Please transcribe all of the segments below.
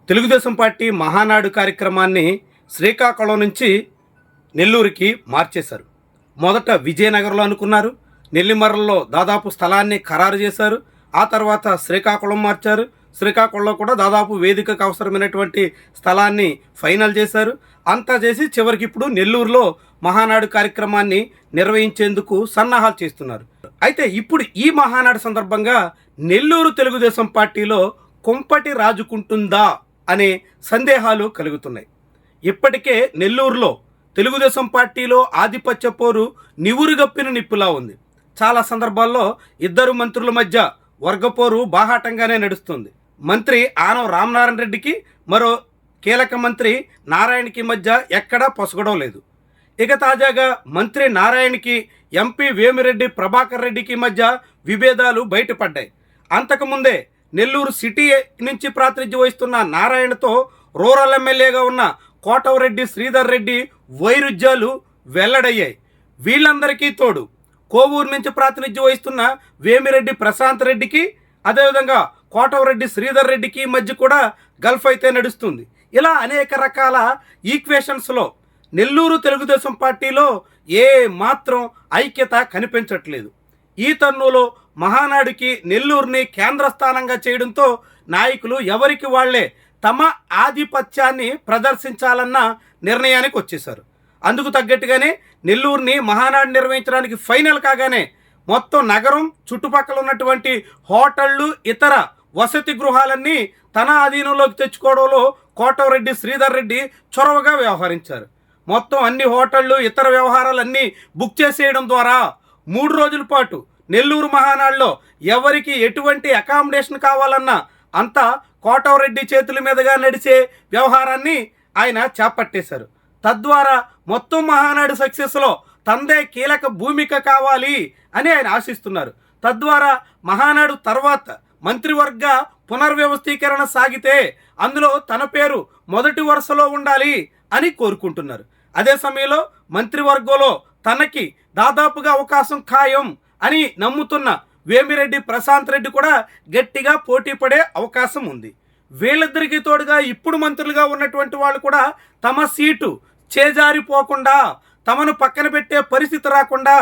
Telugu Desam party Mahanadu కార్యక్రమాన్ని శ్రీకాకుళం నుంచి నెల్లూరుకి మార్చేశారు. మొదట విజయనగరంలో అనుకున్నారు, నెల్లిమర్లలో దాదాపు స్థలాన్ని ఖరారు చేశారు. ఆ తర్వాత శ్రీకాకుళం మార్చారు. శ్రీకాకుళంలో కూడా దాదాపు వేదికకు అవసరమైనటువంటి స్థలాన్ని ఫైనల్ చేశారు. అంతా చేసి చివరికి ఇప్పుడు నెల్లూరులో మహానాడు కార్యక్రమాన్ని నిర్వహించేందుకు సన్నాహాలు చేస్తున్నారు. అయితే ఇప్పుడు ఈ మహానాడు సందర్భంగా నెల్లూరు తెలుగుదేశం పార్టీలో కుంపటి రాజుకుంటుందా అనే సందేహాలు కలుగుతున్నాయి. ఇప్పటికే నెల్లూరులో తెలుగుదేశం పార్టీలో ఆధిపత్య పోరు నివురుగప్పిన నిప్పులా ఉంది. చాలా సందర్భాల్లో ఇద్దరు మంత్రుల మధ్య వర్గపోరు బాహాటంగానే నడుస్తుంది. మంత్రి ఆనం రామనారాయణ రెడ్డికి మరో కీలక మంత్రి నారాయణకి మధ్య ఎక్కడా పొసగడం లేదు. ఇక తాజాగా మంత్రి నారాయణకి ఎంపీ వేమిరెడ్డి ప్రభాకర్ రెడ్డికి మధ్య విభేదాలు బయటపడ్డాయి. అంతకుముందే నెల్లూరు సిటీ నుంచి ప్రాతినిధ్యం వహిస్తున్న నారాయణతో రూరల్ ఎమ్మెల్యేగా ఉన్న కోటవరెడ్డి శ్రీధర్ రెడ్డి వైరుధ్యాలు వెల్లడయ్యాయి. వీళ్ళందరికీ తోడు కోవూరు నుంచి ప్రాతినిధ్యం వహిస్తున్న వేమిరెడ్డి ప్రశాంత్ రెడ్డికి, అదేవిధంగా కోటవరెడ్డి శ్రీధర్ రెడ్డికి మధ్య కూడా గల్ఫ్ అయితే నడుస్తుంది. ఇలా అనేక రకాల ఈక్వేషన్స్లో నెల్లూరు తెలుగుదేశం పార్టీలో ఏ మాత్రం ఐక్యత కనిపించట్లేదు. ఈ తరుణంలో మహానాడుకి నెల్లూరుని కేంద్ర స్థానంగా చేయడంతో నాయకులు ఎవరికి వాళ్లే తమ ఆధిపత్యాన్ని ప్రదర్శించాలన్న నిర్ణయానికి వచ్చేశారు. అందుకు తగ్గట్టుగానే నెల్లూరుని మహానాడు నిర్వహించడానికి ఫైనల్ కాగానే మొత్తం నగరం చుట్టుపక్కల ఉన్నటువంటి హోటళ్లు, ఇతర వసతి గృహాలన్నీ తన ఆధీనంలోకి తెచ్చుకోవడంలో కోటవరెడ్డి శ్రీధర్ రెడ్డి చొరవగా వ్యవహరించారు. మొత్తం అన్ని హోటళ్లు, ఇతర వ్యవహారాలన్నీ బుక్ చేసేయడం ద్వారా 3 రోజుల పాటు నెల్లూరు మహానాడులో ఎవరికి ఎటువంటి అకామిడేషన్ కావాలన్నా అంతా కోటవరెడ్డి చేతుల మీదుగా నడిచే వ్యవహారాన్ని ఆయన చేపట్టేశారు. తద్వారా మొత్తం మహానాడు సక్సెస్లో తందే కీలక భూమిక కావాలి అని ఆయన ఆశిస్తున్నారు. తద్వారా మహానాడు తర్వాత మంత్రివర్గ పునర్వ్యవస్థీకరణ సాగితే అందులో తన పేరు మొదటి వరుసలో ఉండాలి అని కోరుకుంటున్నారు. అదే సమయంలో మంత్రివర్గంలో తనకి దాదాపుగా అవకాశం ఖాయం అని నమ్ముతున్న వేమిరెడ్డి ప్రశాంత్ రెడ్డి కూడా గట్టిగా పోటీ పడే అవకాశం ఉంది. వీళ్ళిద్దరికీ తోడుగా ఇప్పుడు మంత్రులుగా ఉన్నటువంటి వాళ్ళు కూడా తమ సీటు చేజారిపోకుండా, తమను పక్కన పెట్టే పరిస్థితి రాకుండా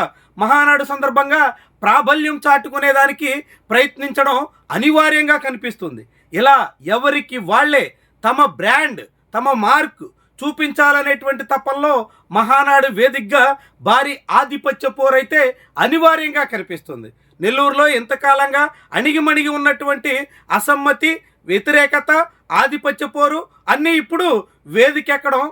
మహానాడు సందర్భంగా ప్రాబల్యం చాటుకునేదానికి ప్రయత్నించడం అనివార్యంగా కనిపిస్తుంది. ఇలా ఎవరికి వాళ్లే తమ బ్రాండ్, తమ మార్క్ చూపించాలనేటువంటి తపంలో మహానాడు వేదికగా భారీ ఆధిపత్య పోరైతే అనివార్యంగా కనిపిస్తుంది. నెల్లూరులో ఎంతకాలంగా అణిగిమణిగి ఉన్నటువంటి అసమ్మతి, వ్యతిరేకత, ఆధిపత్య పోరు అన్నీ ఇప్పుడు వేదికెక్కడం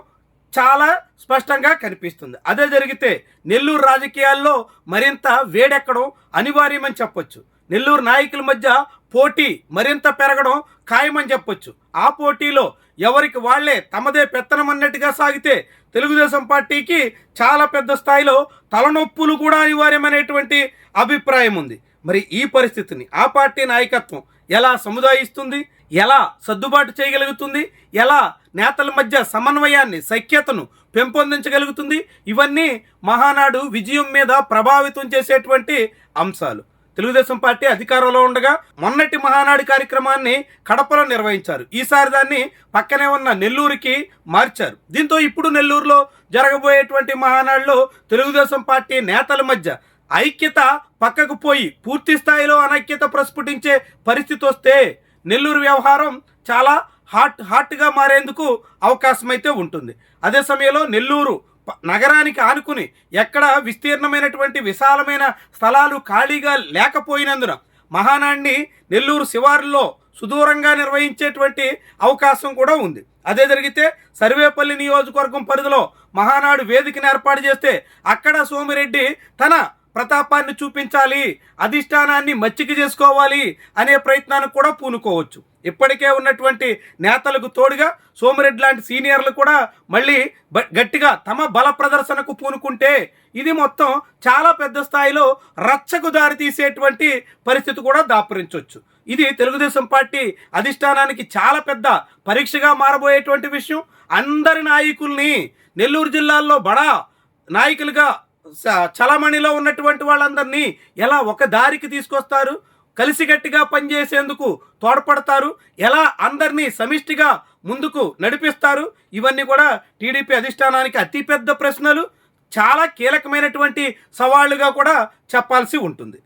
చాలా స్పష్టంగా కనిపిస్తుంది. అదే జరిగితే నెల్లూరు రాజకీయాల్లో మరింత వేడెక్కడం అనివార్యమని చెప్పొచ్చు. నెల్లూరు నాయకుల మధ్య పోటీ మరింత పెరగడం ఖాయమని చెప్పొచ్చు. ఆ పోటీలో ఎవరికి వాళ్లే తమదే పెత్తనం అన్నట్టుగా సాగితే తెలుగుదేశం పార్టీకి చాలా పెద్ద స్థాయిలో తలనొప్పులు కూడా అనివార్యమనేటువంటి అభిప్రాయం ఉంది. మరి ఈ పరిస్థితిని ఆ పార్టీ నాయకత్వం ఎలా సముదాయిస్తుంది, ఎలా సర్దుబాటు చేయగలుగుతుంది, ఎలా నేతల మధ్య సమన్వయాన్ని, సఖ్యతను పెంపొందించగలుగుతుంది, ఇవన్నీ మహానాడు విజయం మీద ప్రభావితం చేసేటువంటి అంశాలు. తెలుగుదేశం పార్టీ అధికారంలో ఉండగా మొన్నటి మహానాడు కార్యక్రమాన్ని కడపలో నిర్వహించారు. ఈసారి దాన్ని పక్కనే ఉన్న నెల్లూరుకి మార్చారు. దీంతో ఇప్పుడు నెల్లూరులో జరగబోయేటువంటి మహానాడులో తెలుగుదేశం పార్టీ నేతల మధ్య ఐక్యత పక్కకు పోయి పూర్తి స్థాయిలో అనైక్యత ప్రస్ఫుటించే పరిస్థితి వస్తే నెల్లూరు వ్యవహారం చాలా హాట్గా మారేందుకు అవకాశం అయితే ఉంటుంది. అదే సమయంలో నెల్లూరు నగరానికి ఆనుకుని ఎక్కడ విస్తీర్ణమైనటువంటి విశాలమైన స్థలాలు ఖాళీగా లేకపోయినందున మహానాడిని నెల్లూరు శివారులో సుదూరంగా నిర్వహించేటువంటి అవకాశం కూడా ఉంది. అదే జరిగితే సర్వేపల్లి నియోజకవర్గం పరిధిలో మహానాడు వేదికను ఏర్పాటు చేస్తే అక్కడ సోమిరెడ్డి తన ప్రతాపాన్ని చూపించాలి, అధిష్టానాన్ని మచ్చిక చేసుకోవాలి అనే ప్రయత్నానికి కూడా పూనుకోవచ్చు. ఇప్పటికే ఉన్నటువంటి నేతలకు తోడుగా సోమిరెడ్డి లాంటి సీనియర్లు కూడా మళ్ళీ గట్టిగా తమ బల ప్రదర్శనకు పూనుకుంటే ఇది మొత్తం చాలా పెద్ద స్థాయిలో రచ్చకు దారి తీసేటువంటి పరిస్థితి కూడా దాపురించవచ్చు. ఇది తెలుగుదేశం పార్టీ అధిష్టానానికి చాలా పెద్ద పరీక్షగా మారబోయేటువంటి విషయం. అందరి నాయకుల్ని నెల్లూరు జిల్లాల్లో బడా నాయకులుగా చలమణిలో ఉన్నటువంటి వాళ్ళందరినీ ఎలా ఒక దారికి తీసుకొస్తారు, కలిసికట్టుగా పనిచేసేందుకు తోడ్పడతారు, ఎలా అందరినీ సమిష్టిగా ముందుకు నడిపిస్తారు, ఇవన్నీ కూడా టీడీపీ అధిష్టానానికి అతిపెద్ద ప్రశ్నలు, చాలా కీలకమైనటువంటి సవాళ్లుగా కూడా చెప్పాల్సి ఉంటుంది.